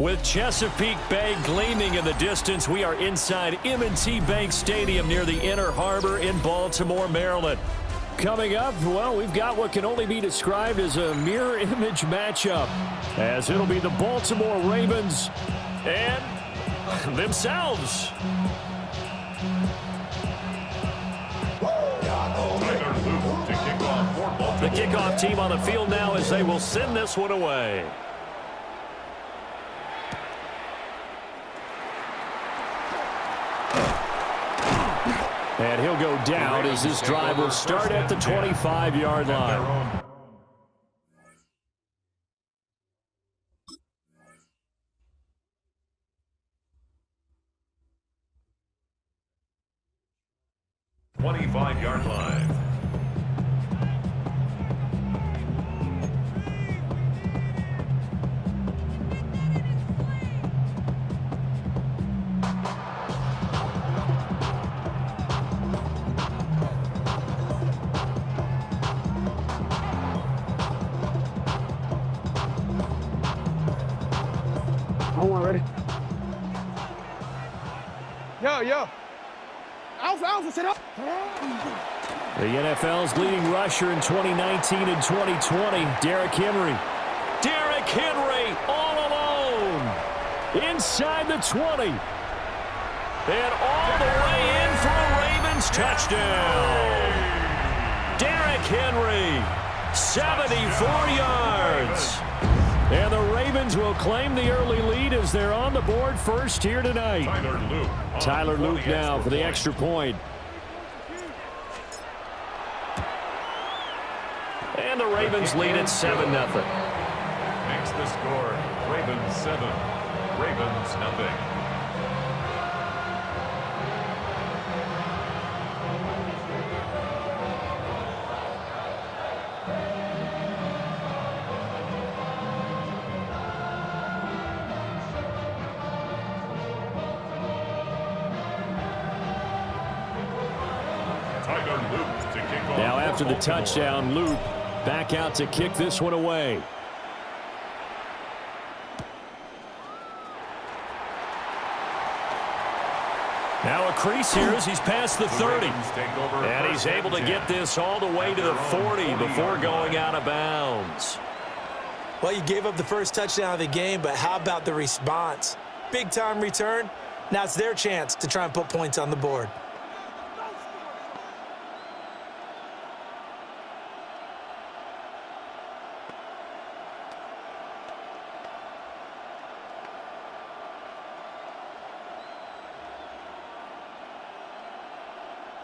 With Chesapeake Bay gleaming in the distance, we are inside M&T Bank Stadium near the Inner Harbor in Baltimore, Maryland. Coming up, well, we've got what can only be described as a mirror image matchup, as it'll be the Baltimore Ravens and themselves. The kickoff team on the field now as they will send this one away. And he'll go down as this drive will start at the 25-yard line. Yard line. Ready? Yo. Alpha, sit up. The NFL's leading rusher in 2019 and 2020, Derrick Henry. Derrick Henry all alone inside the 20. And all the way in for a Ravens touchdown. Derrick Henry, 74 yards. And the Ravens will claim the early lead as they're on the board first here tonight. Tyler Luke now for the extra point. And the Ravens lead at 7-0. Makes the score Ravens 7, Ravens nothing. Now after the touchdown, Luke back out to kick this one away. Now a crease here as he's past the 30. And he's able to get this all the way to the 40 before going out of bounds. Well, you gave up the first touchdown of the game, but how about the response? Big-time return. Now it's their chance to try and put points on the board.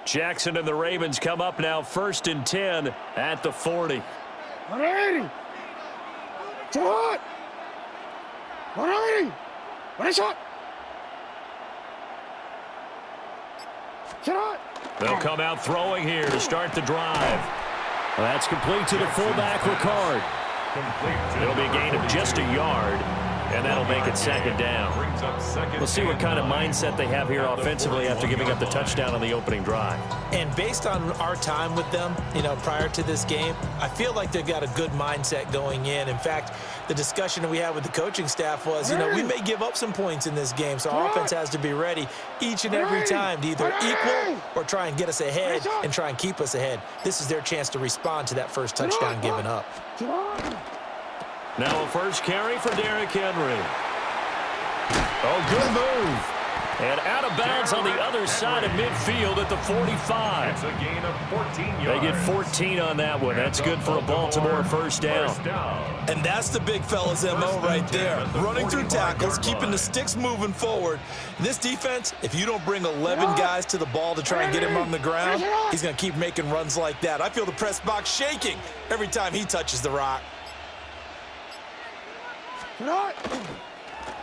Jackson and the Ravens come up now 1st and 10 at the 40. 180. Shot. 180. What a shot. Shot. They'll come out throwing here to start the drive. Well, that's complete to the fullback, Ricard. It'll be a gain of just a yard, and that'll make it 2nd down. We'll see what kind of mindset they have here offensively after giving up the touchdown on the opening drive. And based on our time with them, prior to this game, I feel like they've got a good mindset going in. In fact, the discussion that we had with the coaching staff was, we may give up some points in this game, so our offense has to be ready each and every time to either equal or try and get us ahead and try and keep us ahead. This is their chance to respond to that first touchdown given up. Now a first carry for Derrick Henry. Oh, good move. And out of bounds on the other side of midfield at the 45. It's a gain of 14 yards. They get 14 on that one. That's good for a Baltimore first down. And that's the big fella's MO right there. Running through tackles, keeping the sticks moving forward. This defense, if you don't bring 11 guys to the ball to try and get him on the ground, he's going to keep making runs like that. I feel the press box shaking every time he touches the rock.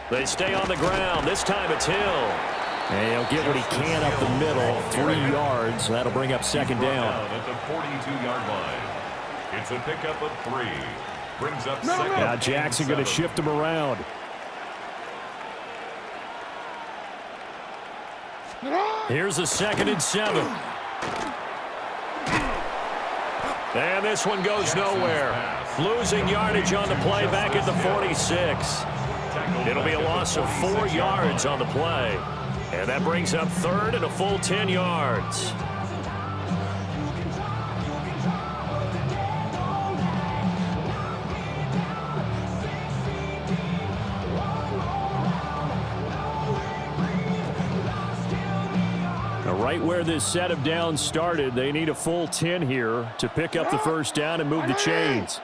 They stay on the ground. This time it's Hill. And he'll get what he can up the middle. 3 yards. That'll bring up 2nd down. At the 42-yard line. It's a pickup of 3. Brings up 2nd. Now Jackson going to shift him around. Here's a 2nd and 7. And this one goes nowhere. Losing yardage on the play back at the 46. It'll be a loss of 4 yards on the play. And that brings up third and a full 10 yards. Right where this set of downs started, they need a full 10 here to pick up the first down and move the chains.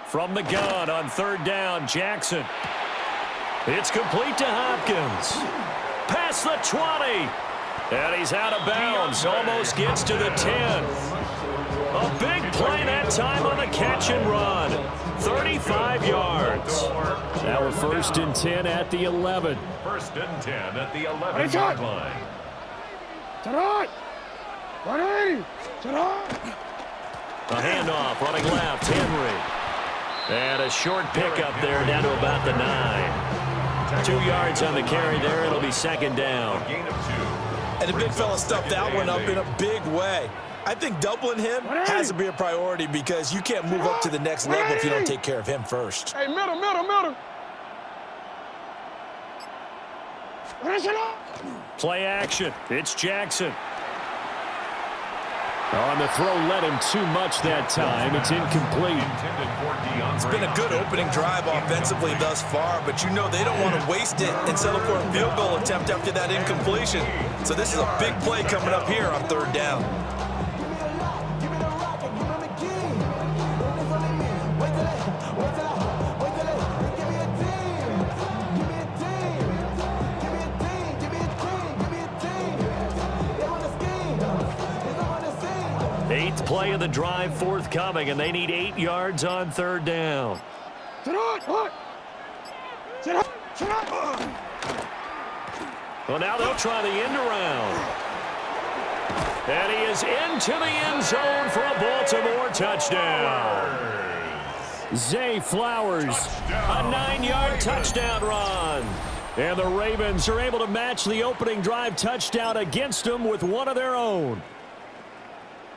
From the gun on third down, Jackson. It's complete to Hopkins. Past the 20. And he's out of bounds. Almost gets to the 10. A big play that time on the catch and run. 35 yards. Now we're first and 10 at the 11. First and 10 at the 11-yard line. A handoff running left, Henry. And a short pickup there down to about the 9. 2 yards on the carry there. It'll be second down. Gain of 2. And the big fella stuffed that one up in a big way. I think doubling him has to be a priority because you can't move up to the next level if you don't take care of him first. Hey, middle. Play action. It's Jackson. On the throw, led him too much that time. It's incomplete. It's been a good opening drive offensively thus far, but you know they don't want to waste it and settle for a field goal attempt after that incompletion. So this is a big play coming up here on third down. Eighth play of the drive forthcoming, and they need 8 yards on third down. Well, now they'll try the end around. And he is into the end zone for a Baltimore touchdown. Zay Flowers, a 9-yard touchdown run. And the Ravens are able to match the opening drive touchdown against them with one of their own.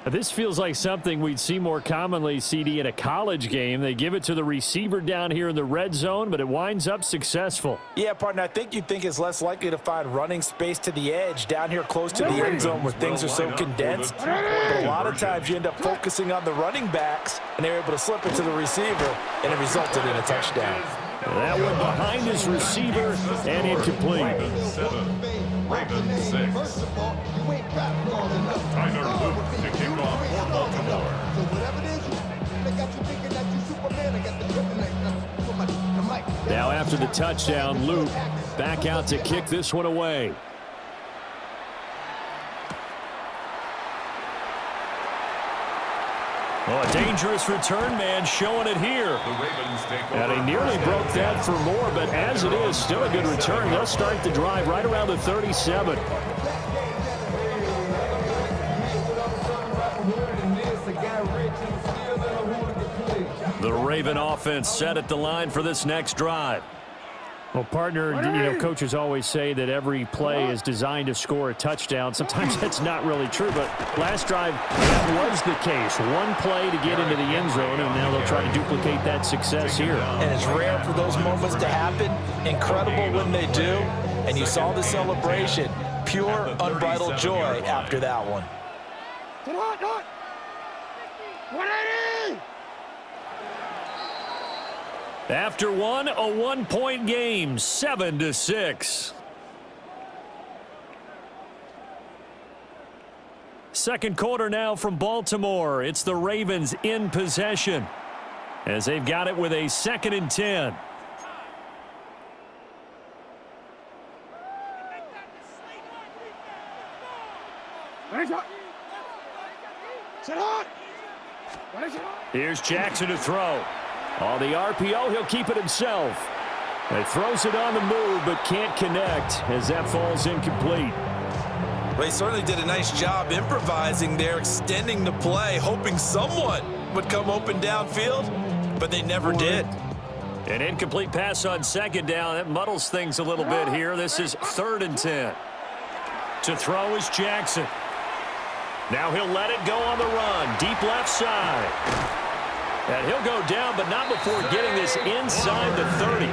This feels like something we'd see more commonly, CD, in a college game. They give it to the receiver down here in the red zone, but it winds up successful. Yeah, partner, I think you'd think it's less likely to find running space to the edge down here close to the end zone where things are so condensed. But a lot of times you end up focusing on the running backs, and they're able to slip it to the receiver, and it resulted in a touchdown. That one behind his receiver and incomplete. Ravens 7, Ravens 6. Tyler Luke to kick off for Baltimore. Now after the touchdown, Luke back out to kick this one away. Oh, a dangerous return man showing it here. The Ravens take over. And he nearly broke that for more, but as it is, still a good return. They'll start the drive right around the 37. The Raven offense set at the line for this next drive. Well, partner, you know, coaches always say that every play is designed to score a touchdown. Sometimes that's not really true, but last drive, that was the case. One play to get into the end zone, and now they'll try to duplicate that success here. And it's rare for those moments to happen. Incredible when they do. And you saw the celebration. Pure, unbridled joy after that one. After one, a one-point game, 7-6. Second quarter now from Baltimore. It's the Ravens in possession as they've got it with a 2nd and 10. Here's Jackson to throw. On the RPO, he'll keep it himself. He throws it on the move, but can't connect as that falls incomplete. Well, he certainly did a nice job improvising there, extending the play, hoping someone would come open downfield, but they never did. An incomplete pass on second down. That muddles things a little bit here. This is 3rd and 10. To throw is Jackson. Now he'll let it go on the run. Deep left side. And he'll go down, but not before getting this inside the 30.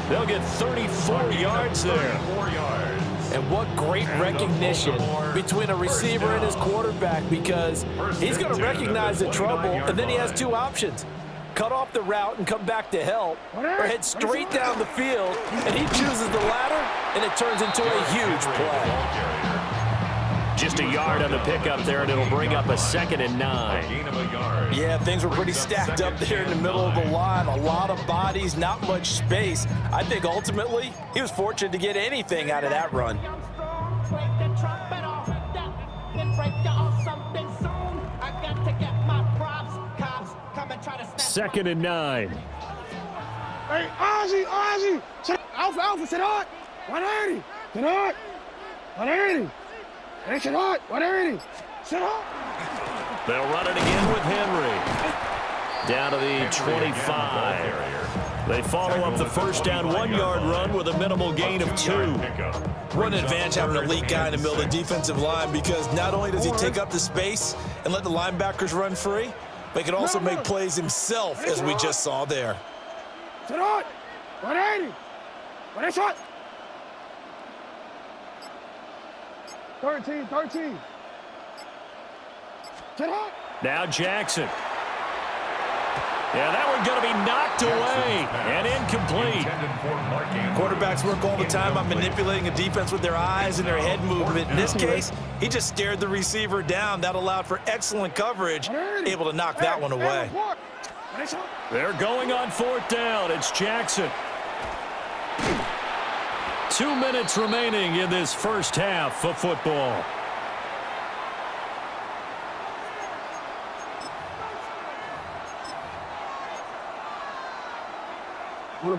They'll get 34 yards there. 4 yards. And what great recognition between a receiver and his quarterback, because he's going to recognize the trouble, and then he has two options. Cut off the route and come back to help, or head straight down the field, and he chooses the latter, and it turns into a huge play. Just a yard on the pickup there, and it'll bring up a 2nd and 9. Gain of a yard. Yeah, things were pretty stacked up there in the middle of the line. A lot of bodies, not much space. I think ultimately he was fortunate to get anything out of that run. 2nd and 9. Hey, Ozzie. Alpha, sit hot. 180. Sit hot. 180. Hey, sit hot. 180. Sit hot. They'll run it again with Henry. Down to the 25. They follow up the first down 1-yard run with a minimal gain of 2. What an advantage having an elite guy in the middle of the defensive line, because not only does he take up the space and let the linebackers run free, but he can also make plays himself, as we just saw there. Sit hot. 180. 180 shot. 13. Sit hot. Now Jackson. Yeah, that one's going to be knocked away and incomplete. Quarterbacks work all the time on manipulating a defense with their eyes and their head movement. In this case, he just stared the receiver down. That allowed for excellent coverage, able to knock that one away. They're going on 4th down. It's Jackson. 2 minutes remaining in this first half of football.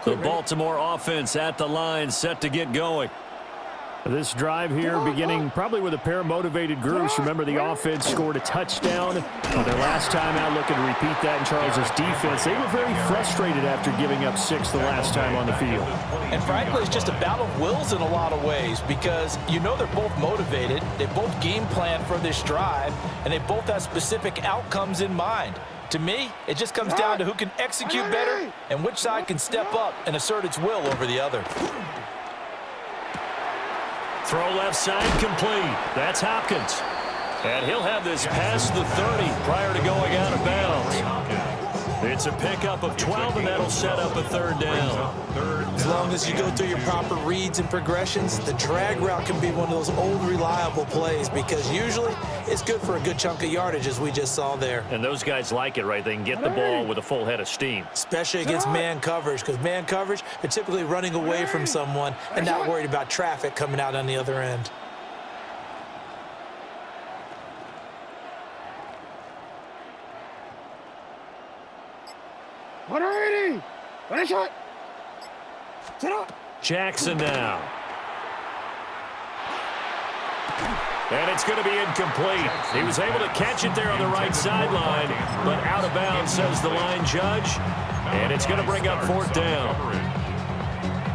The Baltimore offense at the line, set to get going. This drive here beginning probably with a pair of motivated groups. Remember, the offense scored a touchdown their last time out, looking to repeat that in Charles's defense. They were very frustrated after giving up 6 the last time on the field. And frankly, it's just a battle of wills in a lot of ways, because you know they're both motivated, they both game plan for this drive, and they both have specific outcomes in mind. To me, it just comes down to who can execute better and which side can step up and assert its will over the other. Throw left side complete. That's Hopkins. And he'll have this past the 30 prior to going out of bounds. It's a pickup of 12, and that'll set up a 3rd down. As long as you go through your proper reads and progressions, the drag route can be one of those old reliable plays, because usually it's good for a good chunk of yardage, as we just saw there. And those guys like it, right? They can get the ball with a full head of steam. Especially against man coverage, because man coverage, they're typically running away from someone and not worried about traffic coming out on the other end. Jackson now. And it's going to be incomplete. He was able to catch it there on the right sideline, but out of bounds, says the line judge. And it's going to bring up 4th down.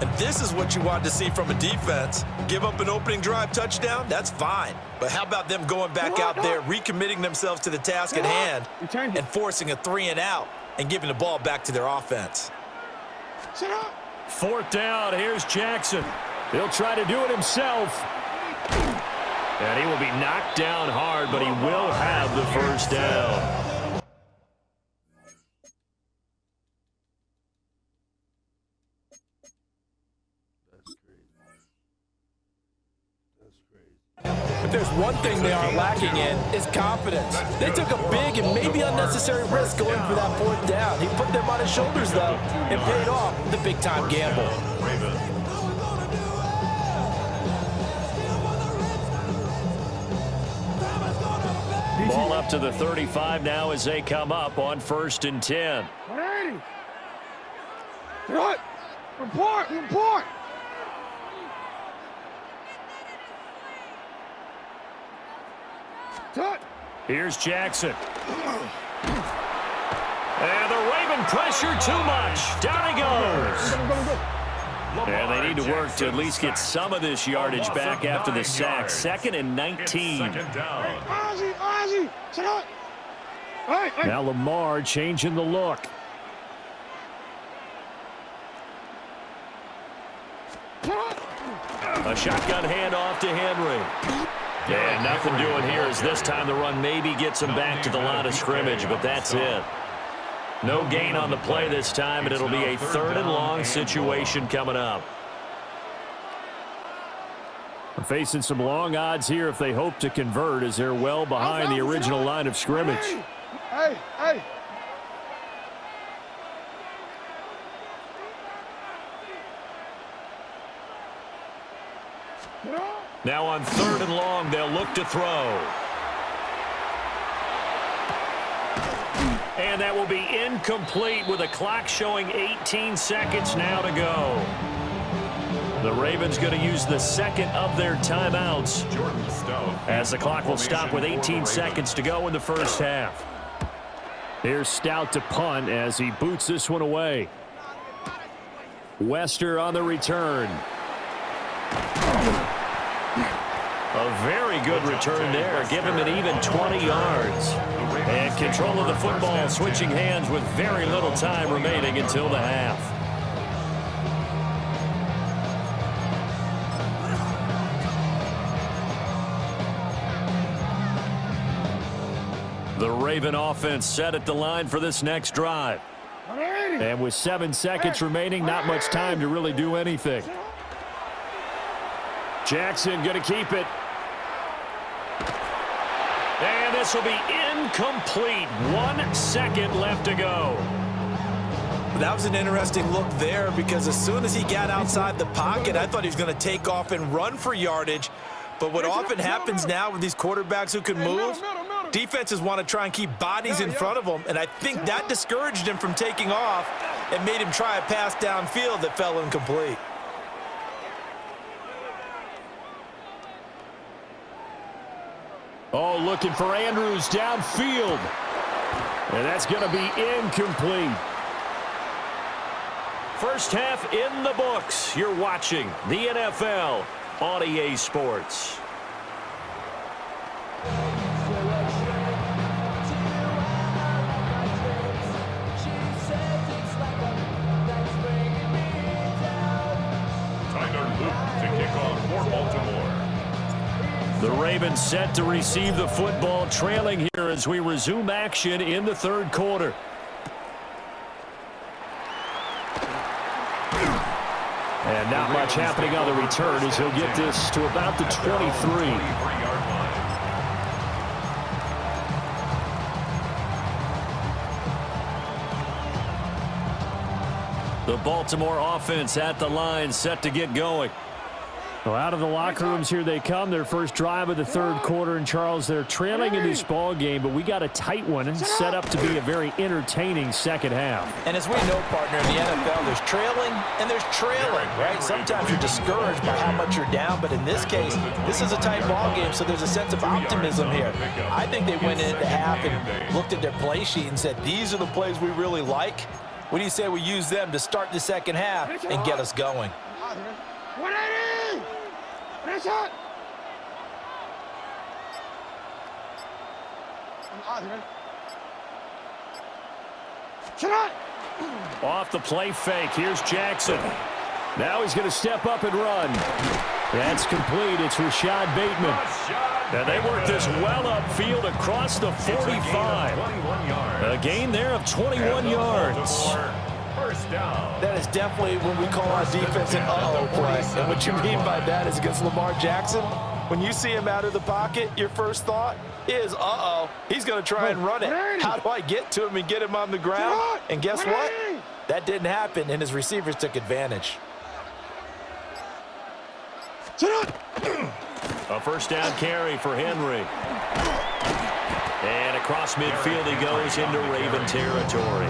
And this is what you want to see from a defense. Give up an opening drive touchdown, that's fine. But how about them going back out there, recommitting themselves to the task at hand, and forcing a 3-and-out and giving the ball back to their offense. 4th down, here's Jackson. He'll try to do it himself. And he will be knocked down hard, but he will have the first down. If there's one thing they are lacking in, it's confidence. They took a big and maybe unnecessary risk going for that 4th down. He put them on his shoulders, though, and paid off the big-time gamble. Ball up to the 35 now as they come up on 1st and 10. 180. Good. Report. Cut. Here's Jackson. And the Raven pressure too much. Down he goes. And they need to work to at least get some of this yardage back after the sack. 2nd and 19. Second down. Ozzie, sit up. Hey. Now Lamar changing the look. A shotgun handoff to Henry. And nothing doing here as this time the run maybe gets him back to the line of scrimmage, but that's it. No gain on the play this time, and it'll be a 3rd and long situation coming up. Facing some long odds here if they hope to convert, as they're well behind the original line of scrimmage. Hey. Now on 3rd and long, they'll look to throw. And that will be incomplete with a clock showing 18 seconds now to go. The Ravens going to use the 2nd of their timeouts as the clock will stop with 18 seconds to go in the first half. Here's Stout to punt as he boots this one away. Wester on the return. A very good return there. Give him an even 20 yards. And control of the football switching hands with very little time remaining until the half. The Raven offense set at the line for this next drive. And with 7 seconds remaining, not much time to really do anything. Jackson going to keep it. And this will be incomplete. 1 second left to go. That was an interesting look there because as soon as he got outside the pocket, I thought he was going to take off and run for yardage. But what often happens now with these quarterbacks who can move, defenses want to try and keep bodies in front of them, and I think that discouraged him from taking off and made him try a pass downfield that fell incomplete. Oh, looking for Andrews downfield. And that's going to be incomplete. First half in the books. You're watching the NFL on EA Sports. Tyler Luke to kick off for Baltimore. The Ravens set to receive the football, trailing here as we resume action in the 3rd quarter. And not much happening on the return as he'll get this to about the 23. The Baltimore offense at the line, set to get going. Well, out of the locker rooms here they come. Their first drive of the 3rd quarter. And, Charles, they're trailing in this ball game, but we got a tight one set up to be a very entertaining second half. And as we know, partner, in the NFL, there's trailing and there's trailing, right? Sometimes you're discouraged by how much you're down, but in this case, this is a tight ball game, so there's a sense of optimism here. I think they went into half and looked at their play sheet and said, these are the plays we really like. What do you say we use them to start the second half and get us going? 180! Nice shot! Off the play fake. Here's Jackson. Now he's going to step up and run. That's complete. It's Rashad Bateman. And they work this well upfield across the 45. A gain there of 21 yards. First down. That is definitely when we call our defense an uh-oh play. And what you mean by that is against Lamar Jackson, when you see him out of the pocket, your first thought is, uh-oh, he's going to try and run it. How do I get to him and get him on the ground? And guess what? That didn't happen, and his receivers took advantage. A first down carry for Henry. And across midfield he goes into Raven territory.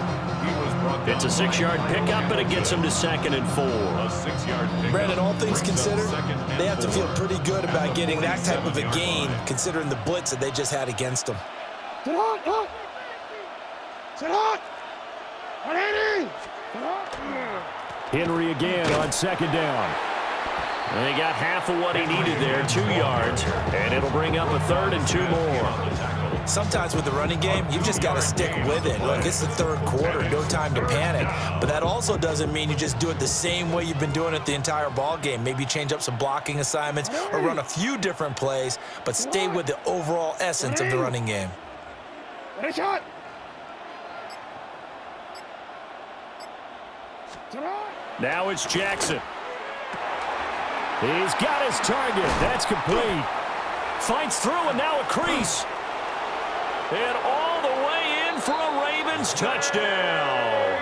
It's a 6-yard pickup, but it gets him to 2nd and 4. A 6-yard pickup. Brandon, all things considered, they have to feel pretty good about getting that type of a gain, considering the blitz that they just had against them. Sit hot! Sit hot! 180! Henry again on 2nd down. And he got half of what he needed there, 2 yards, and it'll bring up a 3rd and 2 more. Sometimes with the running game, you've just got to stick with it. Look, it's the 3rd quarter, no time to panic. But that also doesn't mean you just do it the same way you've been doing it the entire ball game. Maybe change up some blocking assignments or run a few different plays, but stay with the overall essence of the running game. Ready, shot. Now it's Jackson. He's got his target. That's complete. Fights through, and now a crease. And all the way in for a Ravens touchdown.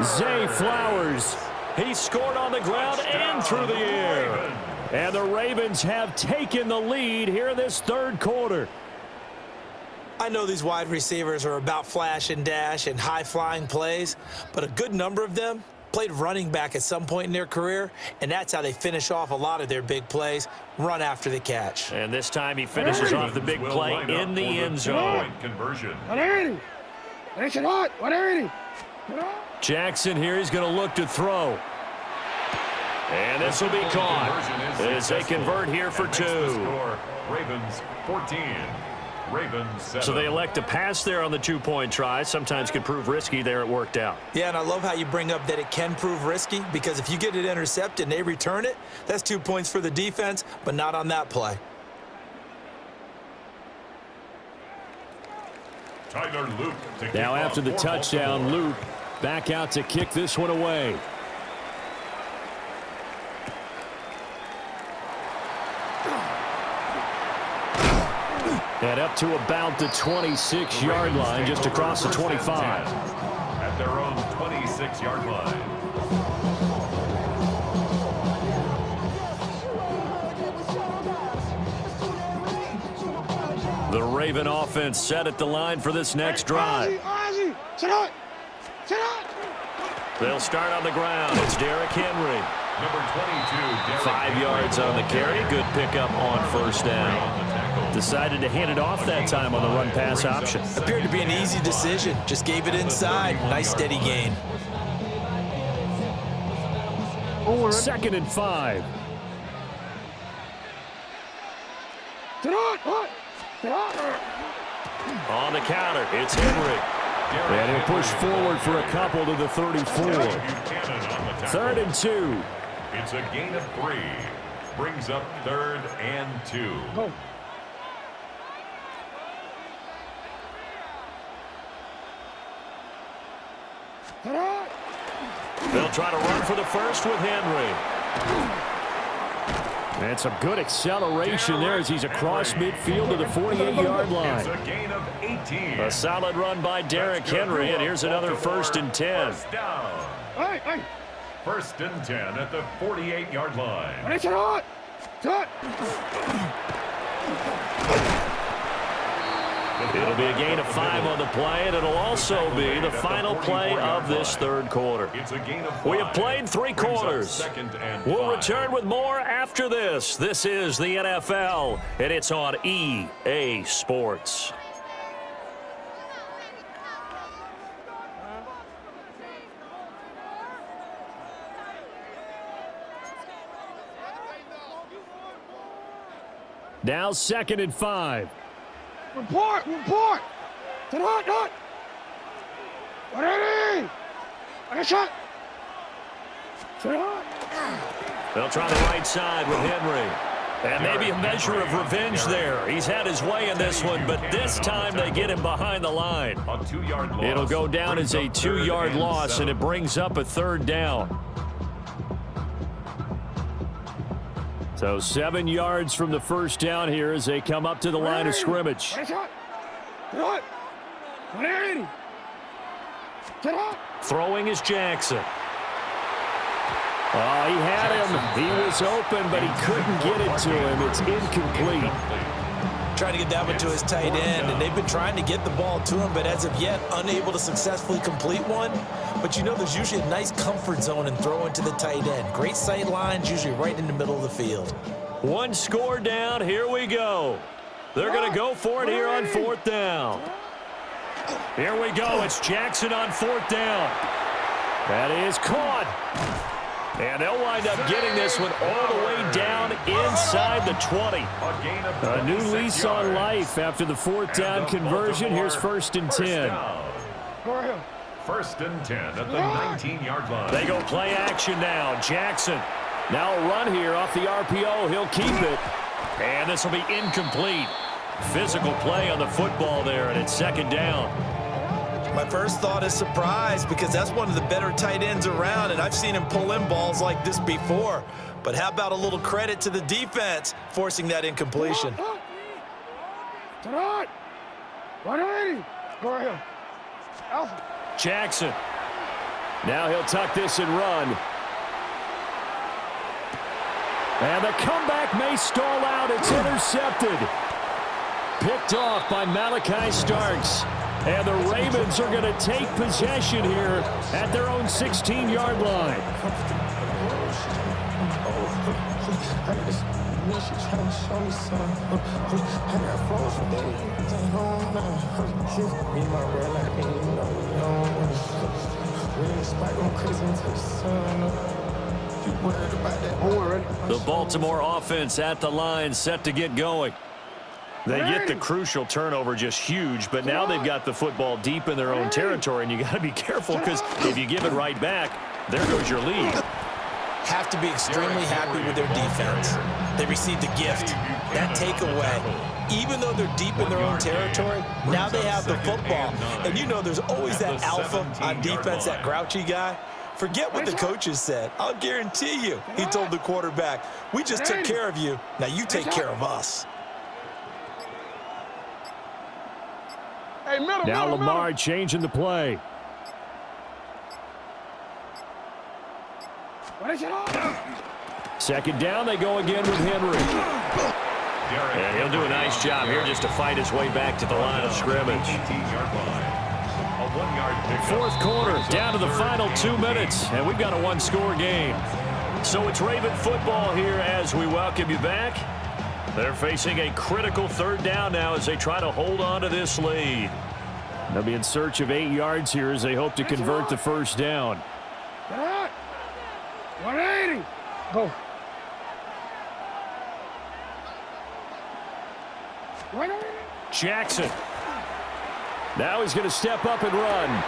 Zay Flowers. He scored on the ground and through the air. And the Ravens have taken the lead here in this 3rd quarter. I know these wide receivers are about flash and dash and high-flying plays, but a good number of them played running back at some point in their career, and that's how they finish off a lot of their big plays, run after the catch. And this time he finishes off the big play in the end zone. Conversion. 180. Ready, shot. 180. Jackson here, he's going to look to throw. And this will be caught as they convert here for 2. Ravens 14. Ravens 7. So they elect to pass there on the 2-point try. Sometimes can prove risky. There it worked out. Yeah, and I love how you bring up that it can prove risky, because if you get it intercepted and they return it, that's 2 points for the defense, but not on that play. Tyler Loop to kick Now after off the for touchdown, Baltimore. Loop back out to kick this one away. And up to about the 26-yard line, just across the 25. At their own 26-yard line. The Raven offense set at the line for this next drive. Ozzie. Sit out. Sit out. They'll start on the ground. It's Derrick Henry. Number 22, Derrick 5 yards on the carry. Good pickup on 1st down. Decided to hand it off that time on the run-pass option. Appeared to be an easy decision. Just gave it inside. Nice steady gain. 2nd and 5. Sit out. Sit out. On the counter, it's Henry. And he'll push forward for a couple to the 34. 3rd and 2. It's a gain of 3. Brings up 3rd and 2. Go. Sit out. They'll try to run for the first with Henry. And some good acceleration there as he's across midfield to the 48-yard line. It's a gain of 18. A solid run by Derrick Henry, and here's another 1st and 10. First down. Hey. 1st and 10 at the 48-yard line. Ready, shot. Shot. It'll be a gain of 5 on the play, and it'll also be the final play of this 3rd quarter. It's a gain of 5. We have played 3 quarters. 2nd and We'll 5. return with more after this. This is the NFL, and it's on EA Sports. Now 2nd and 5. Report. Sit out. 180. Ready, shot. Sit out. They'll try the right side with Henry. And maybe a measure of revenge there. He's had his way in this one, but this time they get him behind the line. A 2-yard loss. It'll go down as a 2-yard loss, and it brings up a 3rd down. So 7 yards from the 1st down here as they come up to the line of scrimmage. Ready, shot. Sit out. 180. Sit out. Throwing is Jackson. Oh, he had him. He was open, but he couldn't get it to him. It's incomplete. Trying to get that one to his tight end, and they've been trying to get the ball to him, but as of yet, unable to successfully complete one. But you know there's usually a nice comfort zone in throwing to the tight end. Great sight lines, usually right in the middle of the field. 1 score down. Here we go. They're going to go for it here on 4th down. Here we go. It's Jackson on 4th down. That is caught. And they'll wind up getting this one all the way down inside the 20. A new lease on life after the fourth down conversion. Here's 1st and 10. Go ahead. 1st and 10 at the 19-yard line. They go play action now. Jackson. Now a run here off the RPO. He'll keep it. And this will be incomplete. Physical play on the football there, and it's 2nd down. My first thought is surprise because that's one of the better tight ends around, and I've seen him pull in balls like this before. But how about a little credit to the defense forcing that incompletion? Tonight. 180. Go ahead. Alpha. Jackson. Now he'll tuck this and run. And the comeback may stall out. It's intercepted. Picked off by Malachi Starks. And the Ravens are going to take possession here at their own 16-yard line. The Baltimore offense at the line, set to get going. They get the crucial turnover, just huge, but now they've got the football deep in their own territory, and you got to be careful because if you give it right back, there goes your lead. Have to be extremely happy with their defense. They received a gift. That takeaway, even though they're deep in their own territory, now they have the football. And you know there's always that alpha on defense, that grouchy guy. Forget what the coaches said. I'll guarantee you, he told the quarterback, we just took care of you. Now you take care of us. Hey, middle, Now middle, Lamar middle. changing the play. What is it on? 2nd down, they go again with Henry. And he'll do a nice job here just to fight his way back to the line of scrimmage. 18-yard line. A 1-yard pickup. 4th quarter, down to the final 2 minutes, and we've got a one-score game. So it's Raven football here as we welcome you back. They're facing a critical 3rd down now as they try to hold on to this lead. They'll be in search of 8 yards here as they hope to convert the 1st down. Tonight. 180. Go. 180. Jackson. Now he's going to step up and run.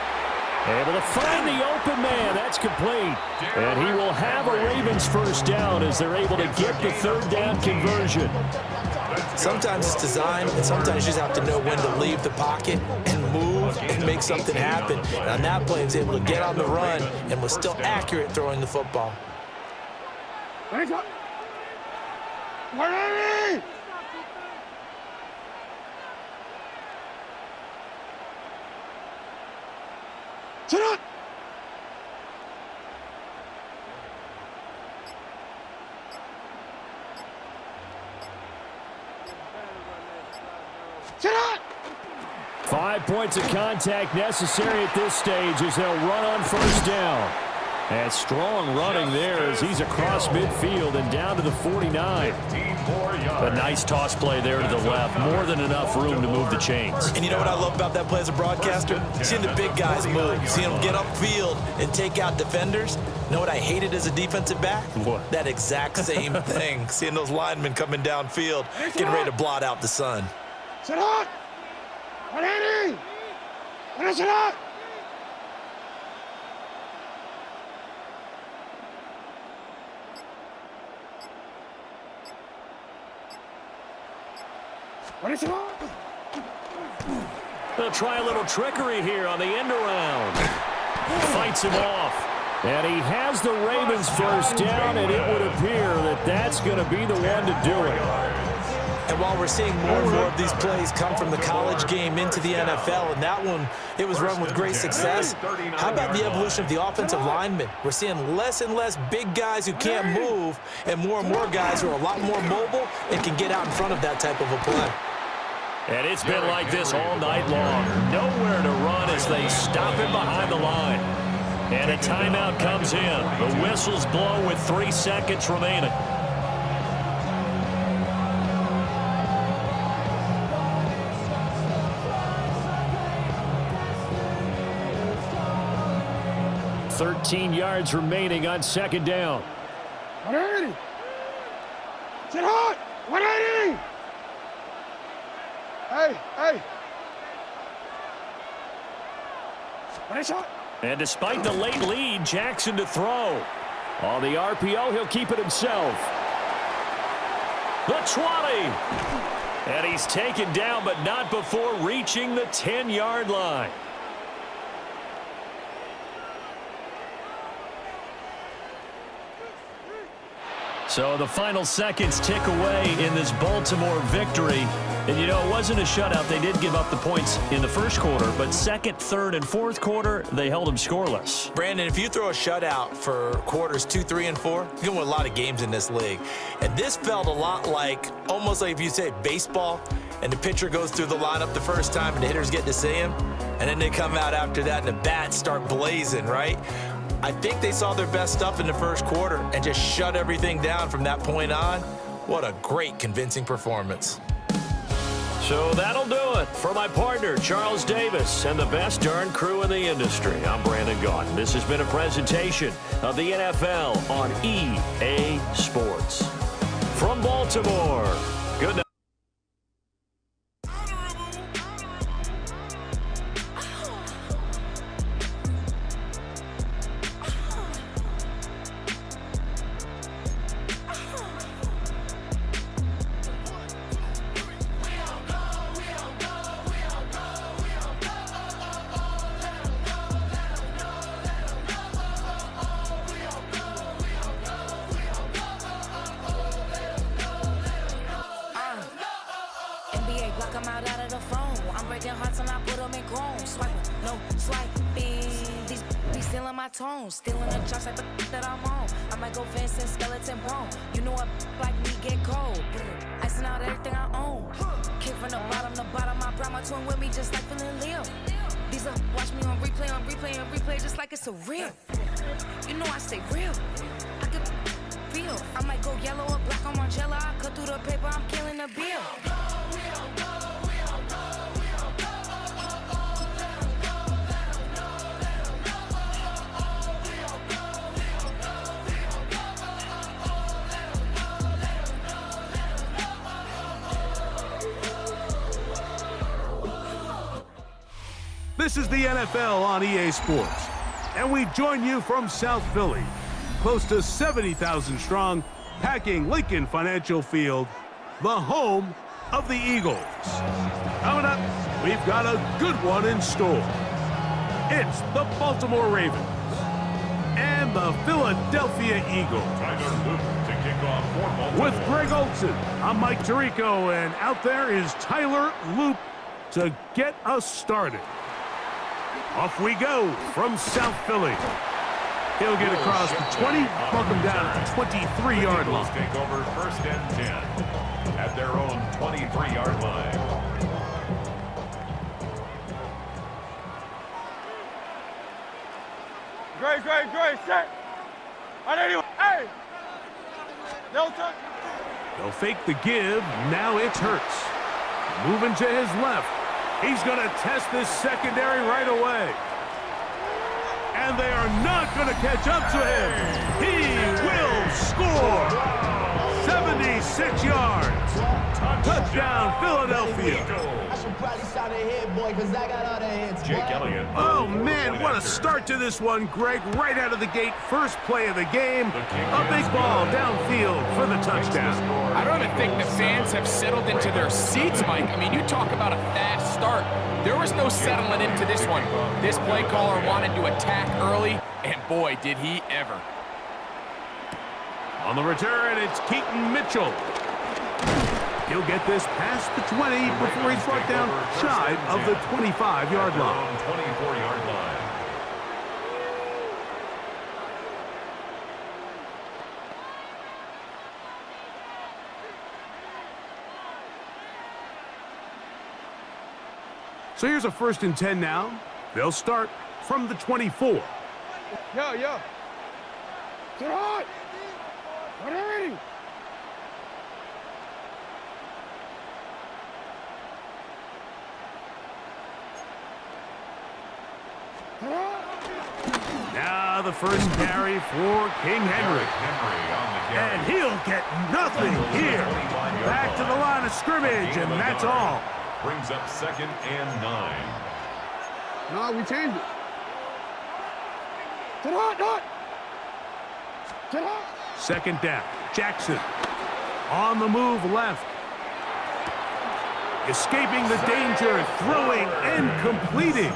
Able to find the open man. That's complete. And he will have a Ravens 1st down as they're able to get the 3rd down conversion. Sometimes it's design, and sometimes you just have to know when to leave the pocket and move and make something happen. And on that play, he was able to get on the run and was still accurate throwing the football. 180. Sit up. Sit up. 5 points of contact necessary at this stage as they'll run on 1st down. And strong running there as he's across midfield and down to the 49. A nice toss play there to the left. More than enough room to move the chains. And you know what I love about that play as a broadcaster? Seeing the big guys move, seeing them get upfield and take out defenders. You know what I hated as a defensive back? What? That exact same thing. Seeing those linemen coming downfield, getting ready to blot out the sun. Sit up. 180. What is it up? What is it on? They'll try a little trickery here on the end around. Fights him off. And he has the Ravens 1st down, and it would appear that that's going to be the one to do it. And while we're seeing more and more of these plays come from the college game into the NFL, and that one, it was run with great success, how about the evolution of the offensive linemen? We're seeing less and less big guys who can't move and more guys who are a lot more mobile and can get out in front of that type of a play. And it's been like this all night long. Nowhere to run as they stop him behind the line. And a timeout comes in. The whistle's blown with 3 seconds remaining. 13 yards remaining on second down. 180. Sit hard. 180. Hey. What a shot. And despite the late lead, Jackson to throw. On the RPO, he'll keep it himself. The 20. And he's taken down, but not before reaching the 10-yard line. So the final seconds tick away in this Baltimore victory. And, you know, it wasn't a shutout. They did give up the points in the first quarter, but second, third, and fourth quarter, they held them scoreless. Brandon, if you throw a shutout for quarters 2, 3, and 4, you can win a lot of games in this league. And this felt a lot like, almost like if you say baseball, and the pitcher goes through the lineup the first time and the hitters get to see him, and then they come out after that and the bats start blazing, right? I think they saw their best stuff in the first quarter and just shut everything down from that point on. What a great, convincing performance. So that'll do it for my partner, Charles Davis, and the best darn crew in the industry. I'm Brandon Gaudin. This has been a presentation of the NFL on EA Sports. From Baltimore, good night. Stealing the shots like the that I'm on. I might go Vincent, skeleton bone. You know a like me get cold. Icing out everything I own. Came from the bottom to bottom. I brought my twin with me just like feeling Leo. These up, watch me on replay, just like it's a real. You know I stay real. I could feel. I might go yellow or black on Margiela. I cut through the paper, I'm killing the bill. This is the NFL on EA Sports, and we join you from South Philly, close to 70,000 strong, packing Lincoln Financial Field, the home of the Eagles. Coming up, we've got a good one in store. It's the Baltimore Ravens and the Philadelphia Eagles. Tyler Loop to kick off for Baltimore. With Greg Olson, I'm Mike Tirico, and out there is Tyler Loop to get us started. Off we go from South Philly. He'll get across the 20, mark him down at the 23-yard line. Take over first and 10 at their own 23-yard line. Great, set. Hey! Delta. They'll fake the give. Now it's Hurts. Moving to his left. He's going to test this secondary right away. And they are not going to catch up to him. He will score. 76 yards. Touchdown, Philadelphia. I should probably shout ahead, boy, because I got all the hits. Jake Elliott. Oh, man, what a start to this one, Greg. Right out of the gate, first play of the game. A big ball downfield for the touchdown. I don't even think the fans have settled into their seats, Mike. I mean, you talk about a fast start. There was no settling into this one. This play caller wanted to attack early, and boy, did he ever. On the return, it's Keaton Mitchell. He'll get this past the 20 before he's brought down shy of the 25-yard line. 24-yard line. So here's a 1st and 10 now. They'll start from the 24. Yo. Sit hard. 180. Now the first carry for King Henry. Henry on the carry. And he'll get nothing here. Back to the line of scrimmage, and that's all. Brings up 2nd and 9. No, we changed it. Sit out, not. Sit out. 2nd down. Jackson on the move left. Escaping the danger, throwing and completing.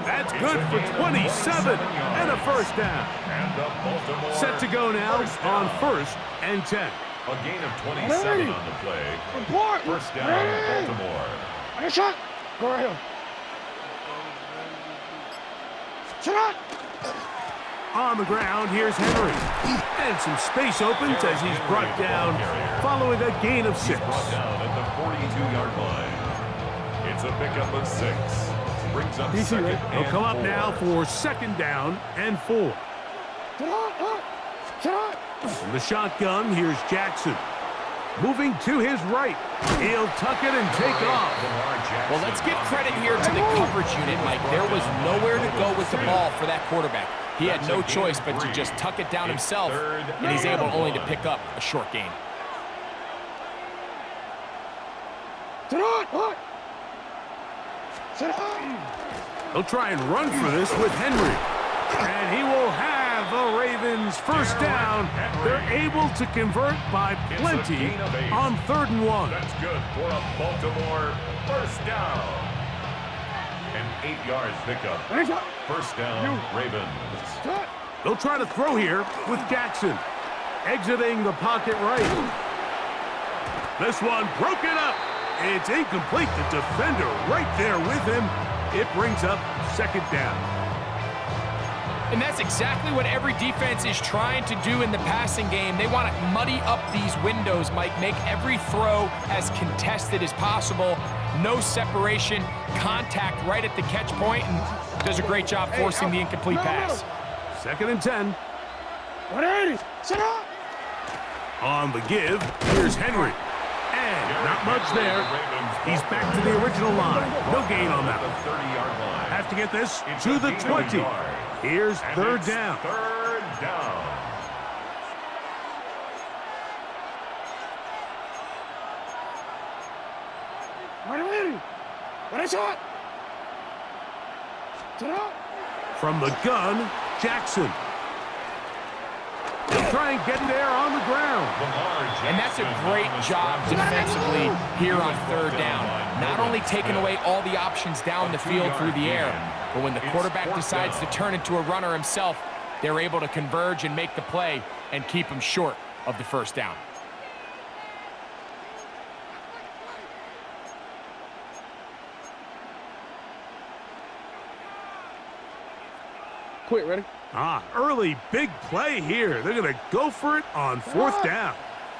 That's good for 27 and a first down. And the Baltimore Set to go now on 1st and 10. A gain of 27 on the play. Report. First down, Ready. Baltimore. On a shot. Go right here. Sit out. On the ground, here's Henry. And some space opens as he's brought down following a gain of 6. Brought down at the 42-yard line. It's a pickup of 6. Brings up 2nd He'll and come up 4. now for 2nd down and 4. Sit out. Sit out. From the shotgun, here's Jackson. Moving to his right. He'll tuck it and take off. Well, let's give credit here to the coverage unit, Mike. There was nowhere to go with the ball for that quarterback. He had no choice but to just tuck it down himself, and he's able only to pick up a short gain. Sit out. Sit out. He'll try and run for this with Henry. And he will have the Ravens first down. They're able to convert by plenty on 3rd and 1. That's good for a Baltimore first down. An 8 yards pickup. First down, Ravens. They'll try to throw here with Jackson. Exiting the pocket right. This one broken up. It's incomplete. The defender right there with him. It brings up 2nd down. And that's exactly what every defense is trying to do in the passing game. They want to muddy up these windows, Mike, make every throw as contested as possible. No separation, contact right at the catch point, and does a great job forcing the incomplete pass. 2nd and 10. 180. Sit out. On the give, here's Henry. And not much there. He's back to the original line. No gain on that one. 30-yard line. Have to get this to the 20. Here's 3rd down. 3rd down. What is it? Sit out. From the gun, Jackson. He'll try and get there on the ground. And that's a great job defensively here on 3rd down. Not only taking away all the options down the field through the air, but when the quarterback decides to turn into a runner himself, they're able to converge and make the play and keep him short of the first down. Quick, ready? Early big play here. They're going to go for it on 4th down.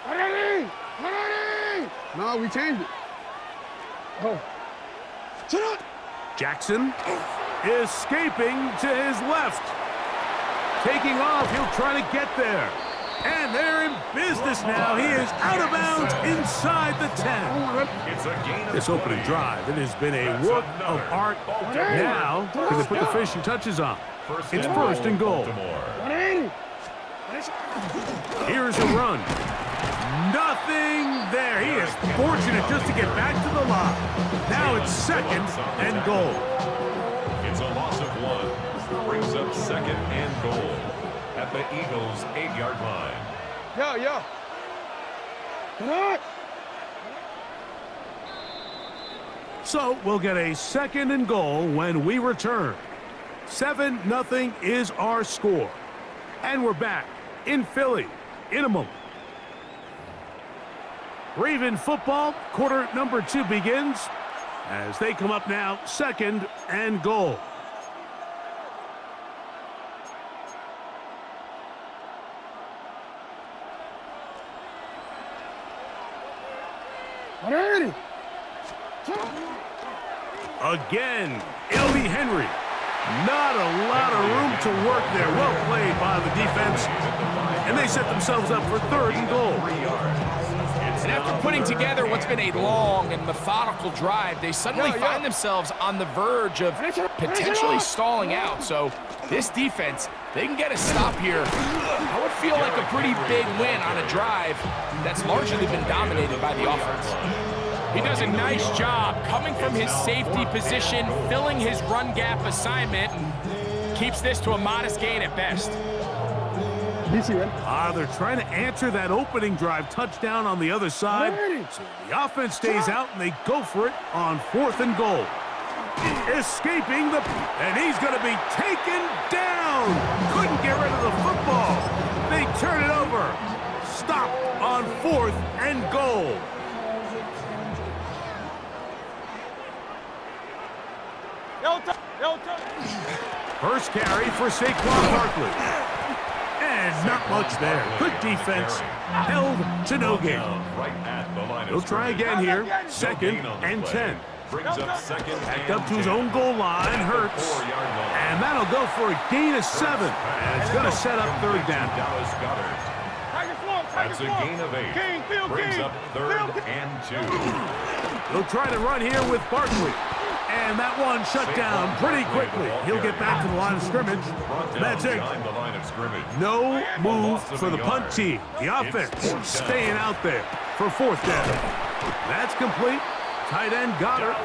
180. 180. No, we changed it. Oh. Sit out. Jackson escaping to his left. Taking off, he'll try to get there. And they're in business now. He is out of bounds inside the 10. It's a gain of This opening 20. drive, it has been a work of art. Now, can they put the finishing touches on? It's 1st and goal. 180. Here's a run. Nothing there. He is fortunate just to get back to the line. Now it's 2nd and goal. It's a loss of 1. Brings up 2nd and goal at the Eagles' 8-yard line. Yo. Sit out. So we'll get a 2nd and goal when we return. 7-0 is our score. And we're back in Philly in a moment. Raven football, quarter number 2 begins as they come up now, 2nd and goal. Again, it'll be Henry. Not a lot of room to work there. Well played by the defense. And they set themselves up for 3rd and goal. And after putting together what's been a long and methodical drive, they suddenly find themselves on the verge of potentially stalling out. So this defense they can get a stop here, that would feel like a pretty big win on a drive that's largely been dominated by the offense. He does a nice job coming from his safety position, filling his run gap assignment, and keeps this to a modest gain at best. They're trying to answer that opening drive touchdown on the other side. So the offense stays out, and they go for it on 4th and goal. Escaping and he's going to be taken down. Couldn't get rid of the football. They turn it over. Stop on 4th and goal. First carry for Saquon Barkley. And not much there. Good defense. Held to no gain. He'll try again here. 2nd and 10. Backed up to his own goal line. Hurts. And that'll go for a gain of 7. And it's going to set up 3rd down. That's a gain of 8. Brings up 3rd and 2. He'll try to run here with Barkley. And that one shut down pretty quickly. He'll get back to the line of scrimmage. That's it. No move for the punt team. The offense staying out there for 4th down. That's complete. Tight end Goddard.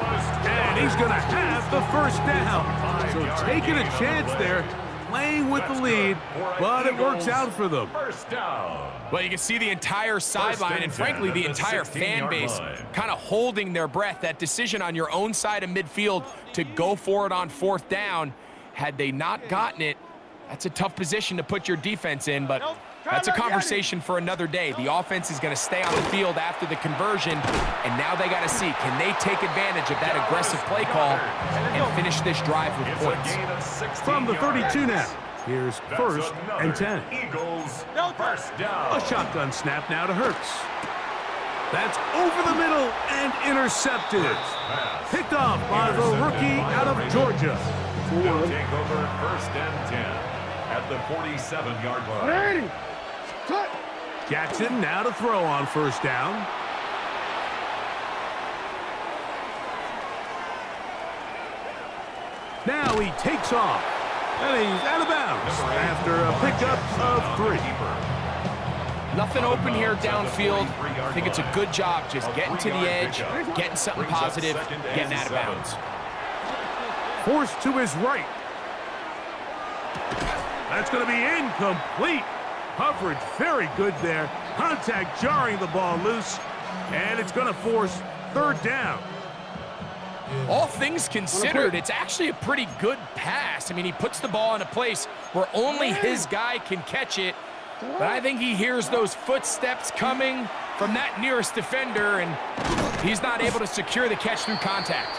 And he's going to have the 1st down. So taking a chance there, playing with the lead, but it works out for them. First down. Well, you can see the entire sideline and, frankly, the entire fan base kind of holding their breath. That decision on your own side of midfield to go for it on 4th down, had they not gotten it, that's a tough position to put your defense in, but that's a conversation for another day. The offense is going to stay on the field after the conversion, and now they got to see, can they take advantage of that aggressive play call and finish this drive with points? From the 32 now. Here's 1st and 10. Eagles, first down. A shotgun snap now to Hurts. That's over the middle and intercepted. Picked off by the rookie out of Georgia. They'll take over 1st and 10 at the 47-yard line. Jackson now to throw on 1st down. Now he takes off. And he's out of bounds after a pickup of 3. Nothing open here downfield. I think it's a good job just getting to the edge, getting something positive, getting out of bounds. Forced to his right. That's going to be incomplete. Coverage very good there. Contact jarring the ball loose. And it's going to force 3rd down. All things considered, it's actually a pretty good pass. I mean, he puts the ball in a place where only his guy can catch it. But I think he hears those footsteps coming from that nearest defender, and he's not able to secure the catch through contact.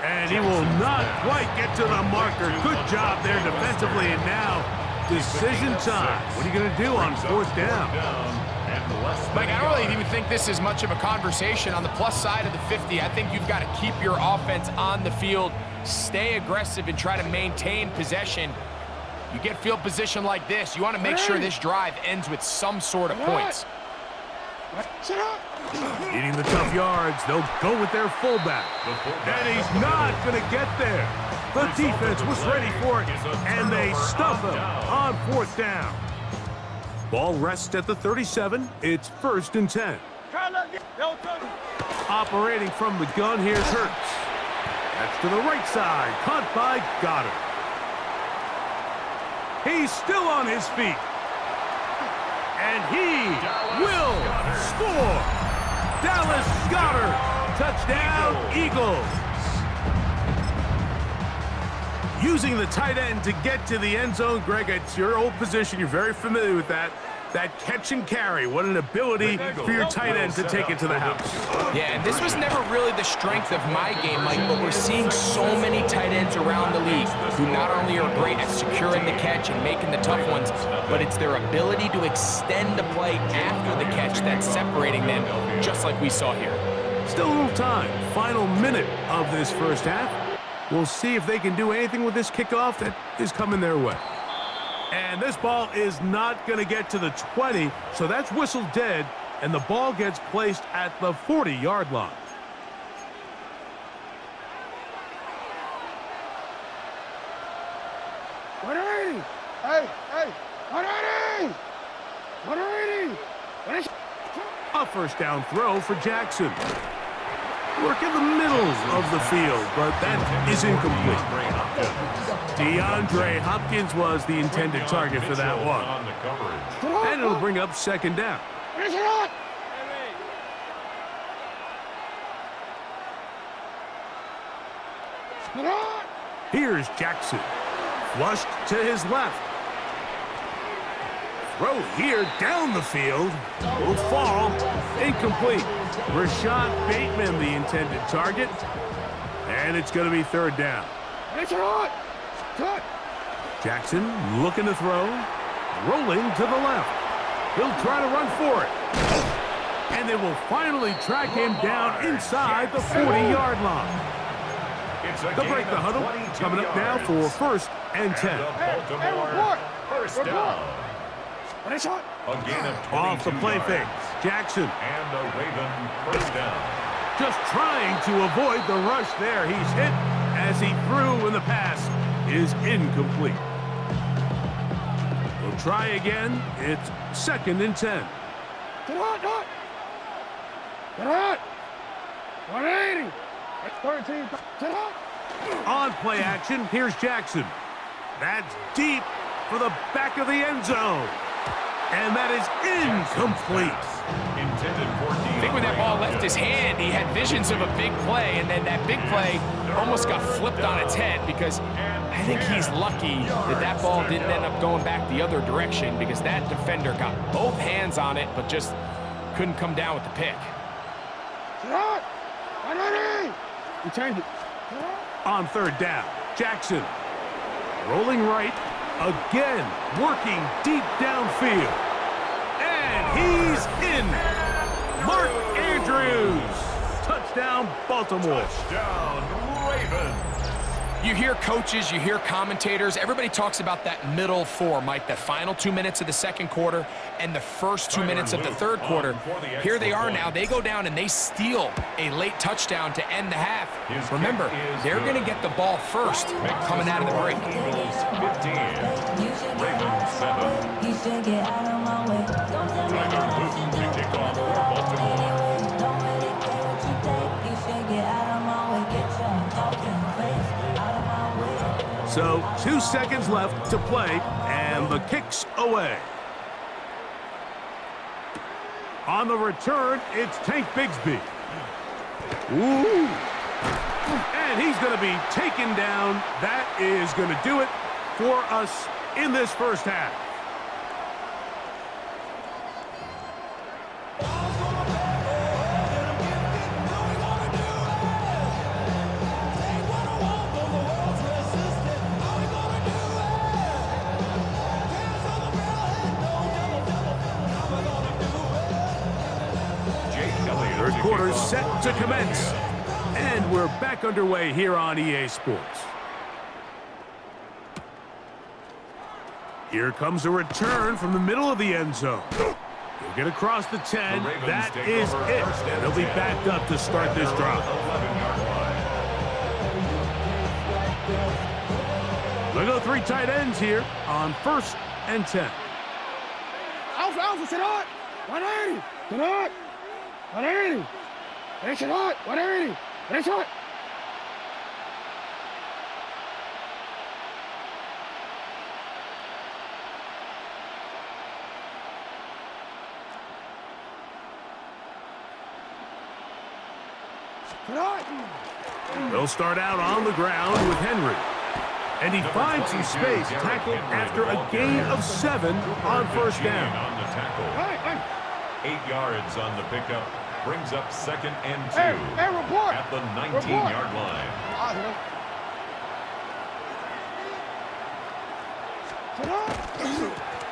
And he will not quite get to the marker. Good job there defensively, and now decision time. What are you going to do on 4th down? Mike, I don't really even think this is much of a conversation. On the plus side of the 50, I think you've got to keep your offense on the field, stay aggressive, and try to maintain possession. You get field position like this, you want to make sure this drive ends with some sort of points. Eating the tough yards, they'll go with their fullback. And he's not going to get there. The defense was ready for it, and they stuff him on 4th down. Ball rests at the 37. It's 1st and 10. Operating from the gun, here's Hurts. That's to the right side, caught by Goddard. He's still on his feet. And he will score. Dallas Goedert, touchdown Eagles. Using the tight end to get to the end zone, Greg, it's your old position. You're very familiar with that. That catch and carry, what an ability for your tight end to take it to the house. Yeah, and this was never really the strength of my game, Mike, but we're seeing so many tight ends around the league who not only are great at securing the catch and making the tough ones, but it's their ability to extend the play after the catch that's separating them, just like we saw here. Still a little time. Final minute of this 1st half. We'll see if they can do anything with this kickoff that is coming their way. And this ball is not going to get to the 20, so that's whistled dead, and the ball gets placed at the 40-yard line. Hey, 180! 180! A first down throw for Jackson. Work in the middle of the field, but that is incomplete. DeAndre Hopkins was the intended target for that one. And it'll bring up second down. Here's Jackson. Flushed to his left. Throw here down the field. Will fall. Incomplete. Rashad Bateman, the intended target. And it's going to be third down. Jackson looking to throw. Rolling to the left. He'll try to run for it. And they will finally track him down inside the 40-yard line. They'll break the huddle. Coming up now for first and 10. First down. A gain of 22 Off the play yards. fake. Jackson. And the Raven first down. Just trying to avoid the rush there. He's hit as he threw, and the pass is incomplete. We'll try again. It's second and 10. Get out! 180! 13. Get out! On play action, here's Jackson. That's deep for the back of the end zone. And that is incomplete. Intended for I think when that ball left his hand, he had visions of a big play, and then that big play almost got flipped on its head because I think he's lucky that that ball didn't end up going back the other direction because that defender got both hands on it but just couldn't come down with the pick. Get out! 180! You changed it. On third down, Jackson. Rolling right. Again, working deep downfield. And he's in. Mark Andrews. Touchdown, Baltimore. Touchdown, Ravens. You hear coaches, you hear commentators, everybody talks about that middle four, Mike, the final 2 minutes of the second quarter and the first 2 minutes of the third quarter. Here they are now. They go down and they steal a late touchdown to end the half. Remember, they're going to get the ball first coming out of the break. Eagles 15, Ravens 7. You should get out of my way. Don't tell me Tyler Luton to kick off for Baltimore. don't really care what you think. You should get out of my way. Get your fucking face out of my way. So 2 seconds left to play, and the kick's away. On the return, it's Tank Bigsby. Ooh. And he's going to be taken down. That is going to do it for us in this first half. Third quarter set to commence. And we're back underway here on EA Sports. Here comes a return from the middle of the end zone. He'll get across the 10. That is it. And he'll be backed up to start this drive. 11-yard line. We'll go 3 tight ends here on first and 10. Alpha, sit out! 180! Sit out! 180! Hey, sit out! 180! Hey, sit out! They'll start out on the ground with Henry. And he finds some space, tackled after a gain of 7 on first down. On the tackle. 8 yards on the pickup. Brings up second and 2 Hey, report! at the 19-yard line.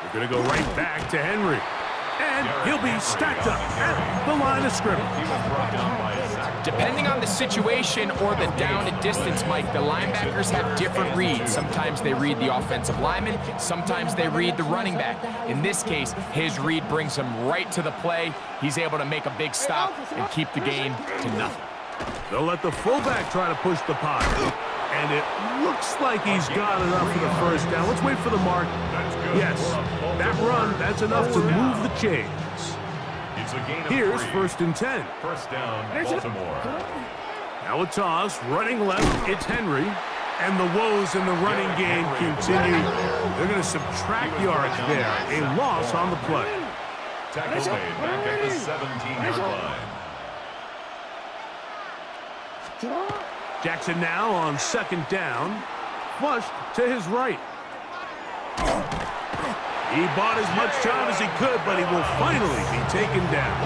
They're going to go right back to Henry. And he'll be stacked up at the line of scrimmage. He was brought down by a sack. Depending on the situation or the down and distance, Mike, the linebackers have different reads. Sometimes they read the offensive lineman. Sometimes they read the running back. In this case, his read brings him right to the play. He's able to make a big stop and keep the gain to nothing. They'll let the fullback try to push the pile. And it looks like he's got enough for the first down. Let's wait for the mark. Yes, that run, that's enough to move the chains. It's a gain of Here's 3. 1st and 10. First down, Baltimore. Now a toss, running left, it's Henry. And the woes in the running game continue. They're going to subtract yards there. A loss on the play. Tackle made back at the 17-yard line. Jackson now on 2nd down. Flushed to his right. He bought as much time as he could, but he will finally be taken down.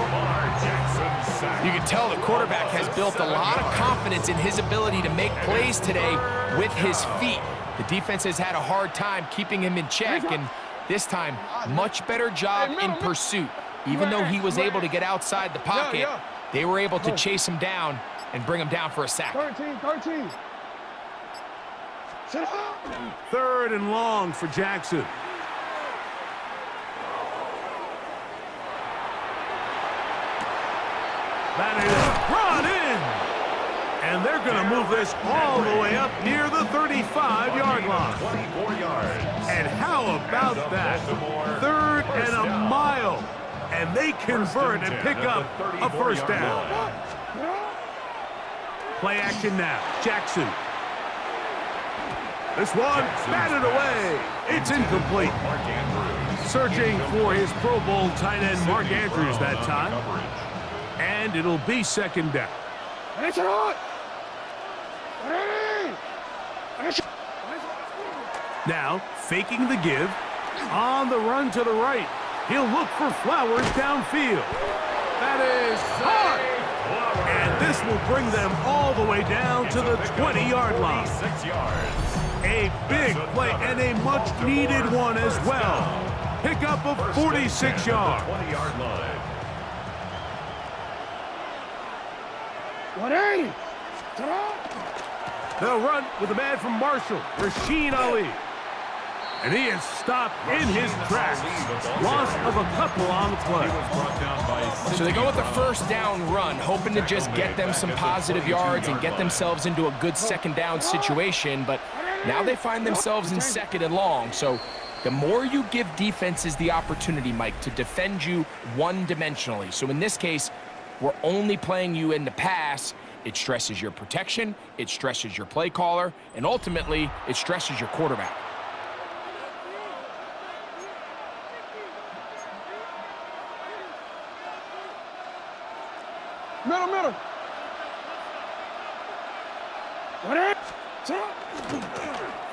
You can tell the quarterback has built a lot of confidence in his ability to make plays today with his feet. The defense has had a hard time keeping him in check, and this time, much better job in pursuit. Even though he was able to get outside the pocket, they were able to chase him down and bring him down for a sack. 13. 3rd and long for Jackson. That is brought in. And they're going to move this all the way up near the 35-yard line. 24 yards. And how about that? 3rd and a mile. And they convert and pick up a first down. Play action now. Jackson. This one batted away. It's incomplete. Searching for his Pro Bowl tight end Mark Andrews that time. And it'll be 2nd down. Now, faking the give. On the run to the right. He'll look for Flowers downfield. That is hard. And this will bring them all the way down to the 20-yard line. 6 yards. A big play and a much-needed one as well. Pick up of 46 yards. 20-yard line. 180. They'll run with a man from Marshall, Rasheen Ali. And he is stopped in his tracks. Loss of a couple on the play. So they go with the first down run, hoping to just get them some positive yards and get themselves into a good 2nd down situation, but now they find themselves in 2nd and long. So the more you give defenses the opportunity, Mike, to defend you one-dimensionally. So in this case, we're only playing you in the pass. It stresses your protection, it stresses your play caller, and ultimately, it stresses your quarterback. Middle.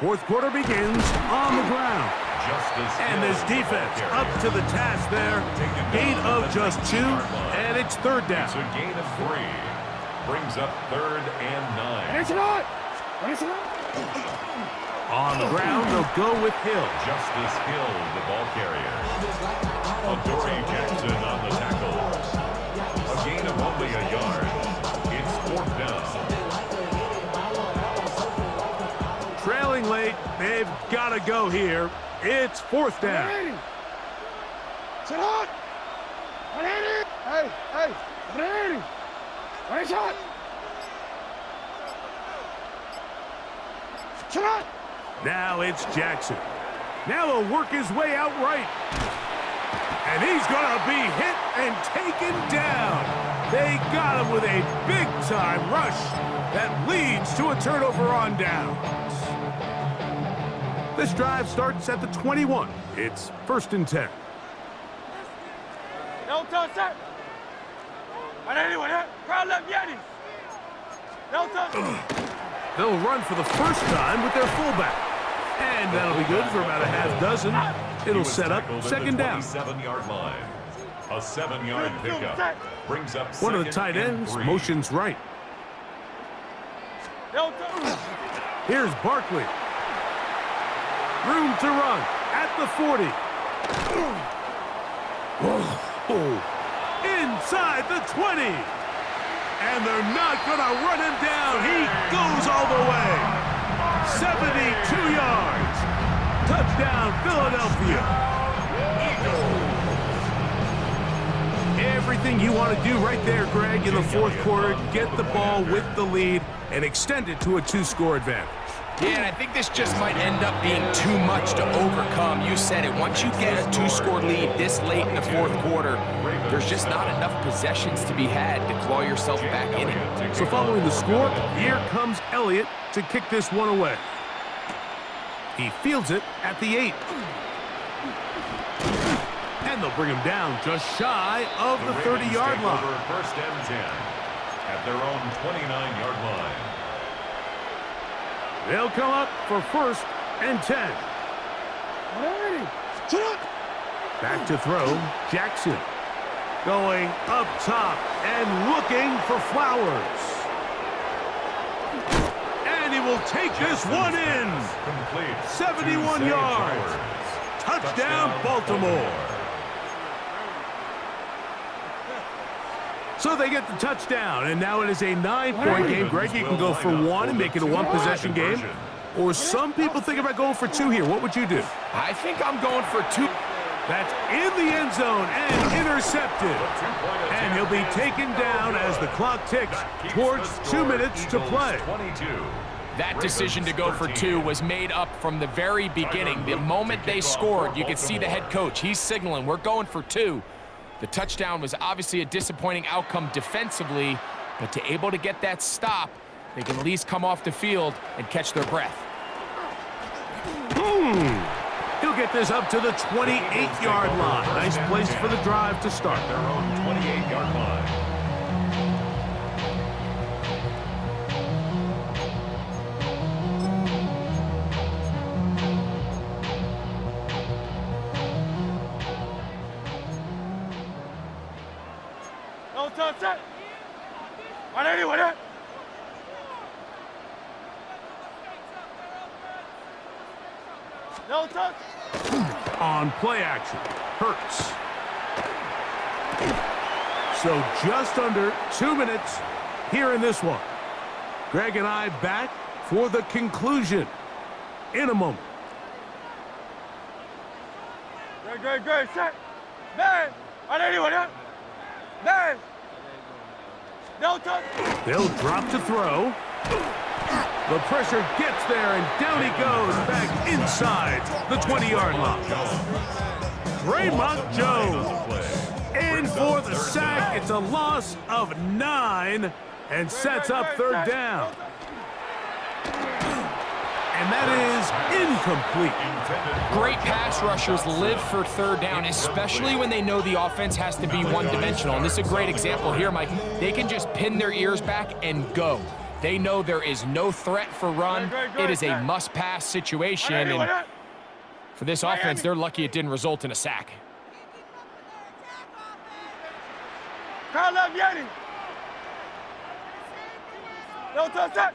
4th quarter begins on the ground. And this defense up to the task there. Gain of just 2, and it's 3rd down. It's a gain of 3. Brings up 3rd and 9. On the ground, they'll go with Hill. Justice Hill, the ball carrier. Adoree Jackson on the tackle. A gain of only a yard. It's 4th down. Trailing late, they've got to go here. It's 4th down. 180. Sit hot. 180. Hey. 180. Right shot. Sit hot. Now it's Jackson. Now he'll work his way out right. And he's going to be hit and taken down. They got him with a big-time rush that leads to a turnover on downs. This drive starts at the 21. It's 1st and 10. They'll run for the first time with their fullback. And that'll be good for about a half dozen. It'll set up 2nd down. 7-yard line. A 7-yard pickup. Brings up One of the tight ends motions right. Here's Barkley. Room to run at the 40. Inside the 20. And they're not going to run him down. He goes all the way. 72 yards. Touchdown, Philadelphia. everything you want to do right there, Greg, in the fourth quarter. Get the ball with the lead and extend it to a 2-score advantage. Yeah, and I think this just might end up being too much to overcome. You said it. Once you get a 2-score lead this late in the fourth quarter, there's just not enough possessions to be had to claw yourself back in it. So following the score, here comes Elliott to kick this one away. He fields it at the 8. And they'll bring him down just shy of the 30-yard line. First and 10 at their own 29-yard line. They'll come up for first and 10. Back to throw, Jackson. Going up top and looking for Flowers. And he will take this one in. Complete. 71 yards. Touchdown, Baltimore. So they get the touchdown, and now it is a 9-point game. Greg, you can go for 1 and make it a 1-possession game. Or some people think about going for 2 here. What would you do? I think I'm going for 2. That's in the end zone and intercepted. And he'll be taken down as the clock ticks towards 2 minutes to play. That decision to go for 2 was made up from the very beginning. The moment they scored, you could see the head coach. He's signaling, we're going for 2. The touchdown was obviously a disappointing outcome defensively, but to able to get that stop, they can at least come off the field and catch their breath. He'll get this up to the 28-yard line. Nice place for the drive to start. Their own 28-yard line. No touch it. 180 with it. No touch. On play action, Hurts. So just under 2 minutes here in this one. Greg and I back for the conclusion in a moment. Great, set. Man, 180 with it. Man. No touch. They'll drop to throw. The pressure gets there, and down he goes back inside the 20-yard line. Draymond Jones in for the sack. It's a loss of 9 and sets up third down. And that is incomplete. Great pass rushers live for third down, especially when they know the offense has to be one-dimensional. And this is a great example here, Mike. They can just pin their ears back and go. They know there is no threat for run. It is a must-pass situation. And for this offense, they're lucky it didn't result in a sack. No touch.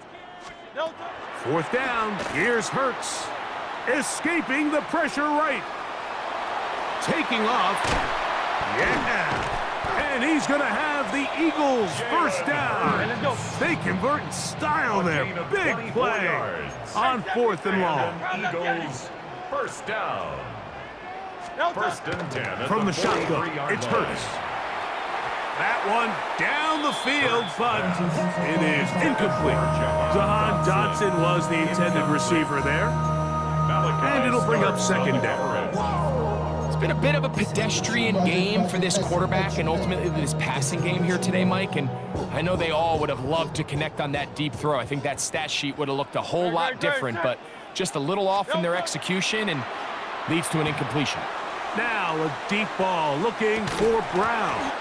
No touch. Fourth down, here's Hurts. Escaping the pressure right. Taking off. Yeah. And he's going to have the Eagles first down. They convert in style there. Big play on 4th and long. Eagles first down. First and 10. From the shotgun, it's Hurts. That one down the field, but it is incomplete. Jahan Dotson was the intended receiver there. And it'll bring up second down. It's been a bit of a pedestrian game for this quarterback and ultimately this passing game here today, Mike. And I know they all would have loved to connect on that deep throw. I think that stat sheet would have looked a whole lot different, but just a little off in their execution and leads to an incompletion. Now a deep ball looking for Brown.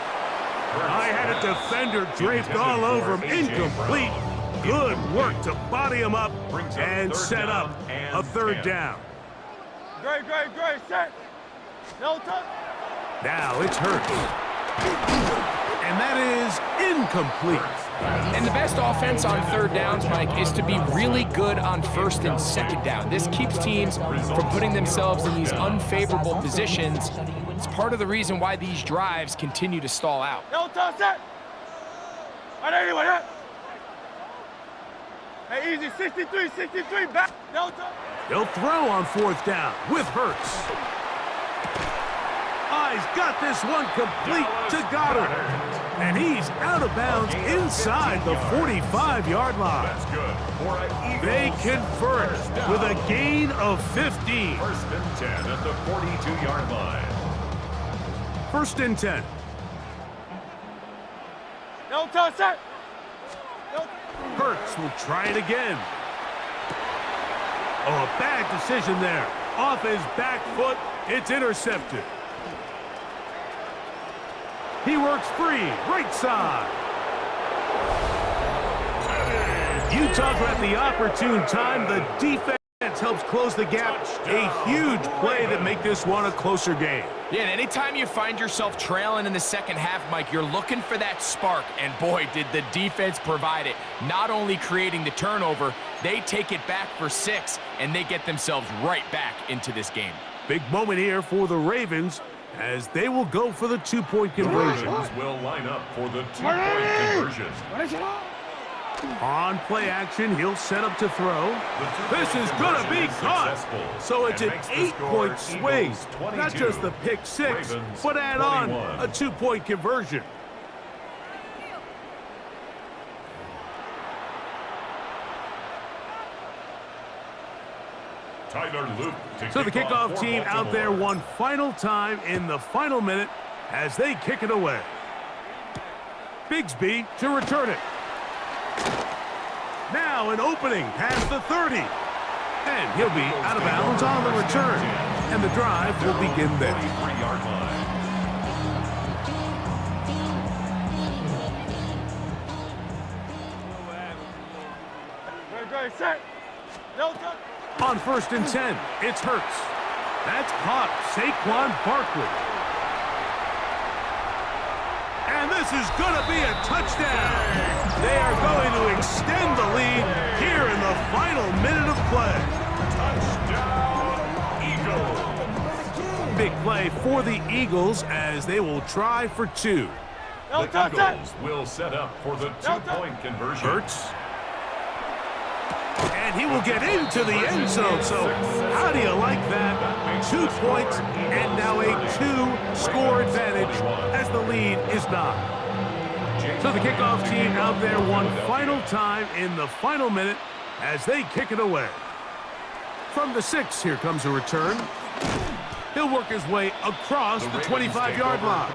I had a defender draped all over him. Incomplete. Good work to body him up and set up a third down. Great, set. No touch. Now it's Hurts. And that is incomplete. And the best offense on third downs, Mike, is to be really good on first and second down. This keeps teams from putting themselves in these unfavorable positions. It's part of the reason why these drives continue to stall out. No touch it. 180 with it. Hey, easy, 63, back. No touch. They'll throw on 4th down with Hurts. He's got this one complete to Goddard. And he's out of bounds inside the 45-yard line. That's good. For an They Eagles convert first down. with a gain of 15. First and 10 at the 42-yard line. First and 10. No touch, sir. Hurts will try it again. Oh, a bad decision there. Off his back foot, it's intercepted. He works free, right side. You talk about the opportune time. The defense helps close the gap. A huge play that make this one a closer game. Yeah, and anytime you find yourself trailing in the second half, Mike, you're looking for that spark. And boy, did the defense provide it. Not only creating the turnover, they take it back for 6, and they get themselves right back into this game. Big moment here for the Ravens as they will go for the 2-point conversion. Ravens will line up for the 2-point conversion. On play action, he'll set up to throw. This is going to be caught. So it's an 8-point swing. Not just the pick 6, but add on a 2-point conversion. Tyler Luke So the kickoff team out there one final time in the final minute as they kick it away. Bigsby to return it. Now an opening past the 30. And he'll be out of bounds on the return. And the drive will begin there. 43-yard line. Great, set. No touch. On first and 10, it's Hurts. That's caught Saquon Barkley. And this is going to be a touchdown. They are going to extend the lead here in the final minute of play. Touchdown, Eagles. Big play for the Eagles as they will try for 2. No The touch, Eagles will set up for the 2-point conversion. Hurts. And he will get into the end zone. So how do you like that? 2 points and now a 2-score advantage as the lead is 9. So the kickoff team out there one final time in the final minute as they kick it away. From the 6, here comes a return. He'll work his way across the 25-yard line.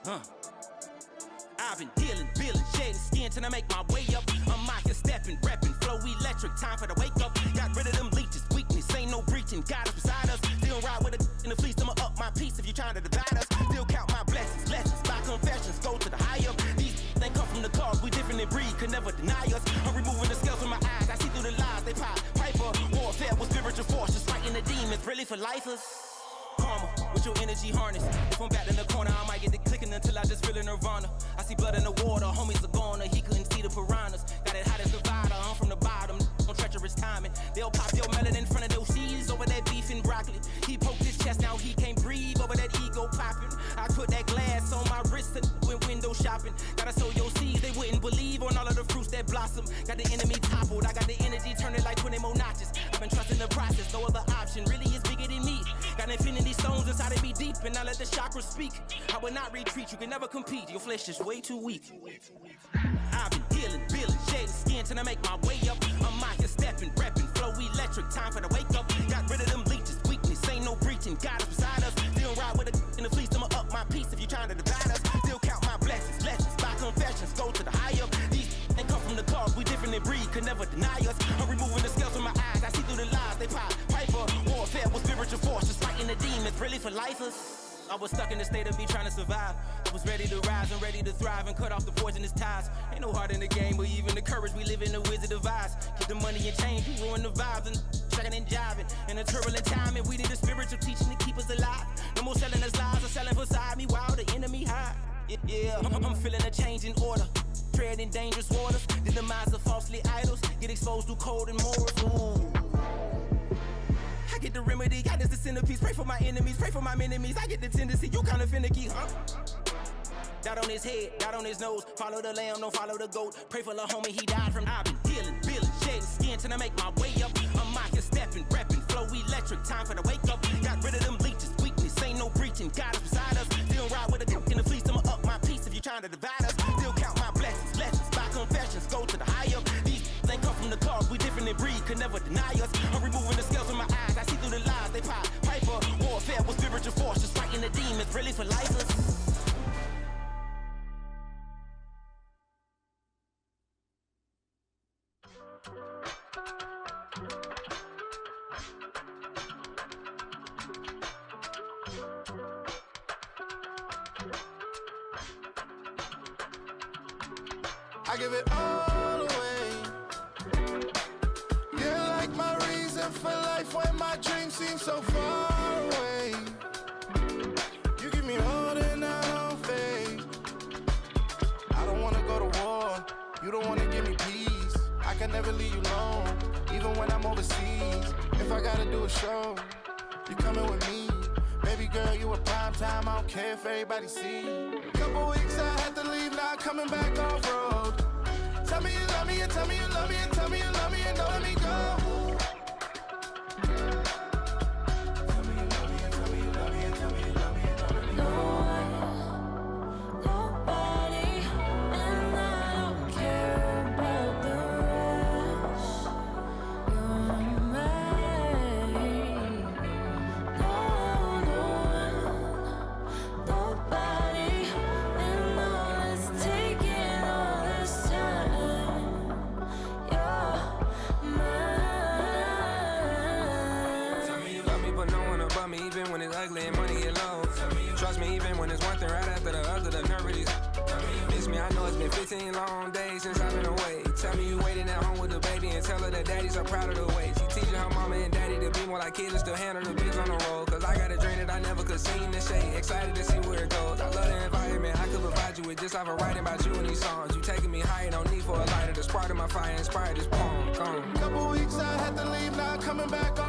I've been dealing, shedding skin till I make my way up. I'm mocking, stepping, repping, flow electric, time for the wake up. Got rid of them leeches, weakness, ain't no breaching, God is beside us. Still ride with a in the fleece, I'ma up my piece if you trying to divide us. Still count my blessings, lessons, by confessions, go to the high up. These they come from the cause, we different in breed, could never deny us. I'm removing the scales from my eyes, I see through the lies, they pop. Piper, warfare with spiritual force, just fighting the demons, really for lifers. Karma, with your energy harness. If I'm back in the corner, I might get the clicking until I just feel a nirvana. I see blood in the water, homies are gone, he couldn't see the piranhas. Got it hot as Nevada, I'm from the bottom, on treacherous timing. They'll pop your melon in front of those seeds over that beef and broccoli. He poked his chest, now he can't breathe over that ego popping. I put that glass on my wrist and went window shopping. Gotta sow your seeds, they wouldn't believe on all of the fruits that blossom. Got the enemy toppled, I got the energy turning like 20 more notches. I've been trusting the process, no other option really is bigger than me. Got infinity stones inside of me deep, and I let the chakras speak. I will not retreat, you can never compete, your flesh is way too weak. I've been dealing, shedding skin till I make my way up. I'm mocking, stepping, repping, flow electric, time for the wake up. Got rid of them leeches, weakness, ain't no breaching, God is beside us. Still ride with a in the fleece, I'ma up my piece if you trying to divide us. Still count my blessings, lessons, by confessions, go to the high up. These they come from the cause, we different in breed, could never deny us. I'm removing the scales from my eyes, I see through the lies, they pop. Piper, warfare with spiritual force, just fighting the demons, really for lifers. I was stuck in the state of me trying to survive. I was ready to rise and ready to thrive and cut off the poisonous ties. Ain't no heart in the game, but even the courage we live in the Wizard of Oz. Keep the money and change, you ruin the vibes and tracking and jiving. In a turbulent time, and we need a spiritual teaching to keep us alive. No more selling us lies or selling beside me while the enemy high. Yeah, I'm feeling a change in order. Treading dangerous waters. The demise of falsely idols get exposed through cold and morals. Ooh. I get the remedy, God is the centerpiece. Pray for my enemies, pray for my enemies. I get the tendency, you kinda finicky, huh? Dot on his head, dot on his nose. Follow the lamb, don't follow the goat. Pray for the homie, he died from. I've been dealing, shedding skin till I make my way up. I'm mocking, stepping, repping, flow electric, time for the wake up. Got rid of them leeches, weakness, ain't no breaching, God is beside us. Still ride with a in the fleece, I'ma up my piece if you trying to divide us. Still count my blessings, lessons, by confessions, go to the high up. These they come from the cause, we different in breed, could never deny us. I'm removing the scales from my eyes, I see through the lies, they pop. Piper, warfare with spiritual force, just fighting the demons, really for lifers. I give it all away. You're like my reason for life when my dreams seem so far away. You give me all that I don't fade. I don't wanna go to war. You don't wanna give me peace. I can never leave you alone, even when I'm overseas. If I gotta do a show, you coming with me. Baby girl, you a prime time. I don't care if everybody see. Couple weeks I had to leave, now coming back off road. Tell me you love me and tell me you love me and tell me you love me and don't let me go. Tell me you love me and tell me you love me and tell me you love me and don't let me go. Nobody, and I don't care about the rest. You're mine. Nobody, and all that's taking all this time. You're mine. Tell me you love me, but no one above me, even when it's ugly and money get low. Trust me, even when it's one thing right after the other, the nerve of these. Miss me, I know it's been 15 long days since I've been away. Tell me you waiting at home with the baby and tell her that daddy's so proud of the way. She teaching her mama and daddy to be more like kids and still handle the biz on the road. Cause I got a dream that I never could see in the shade. Excited to see where it goes. I love the environment, I could provide you with just off of writing about you in these songs. You taking me higher, no need for a lighter. The spark of my fire inspired this poem. Come. Couple weeks I had to leave, now coming back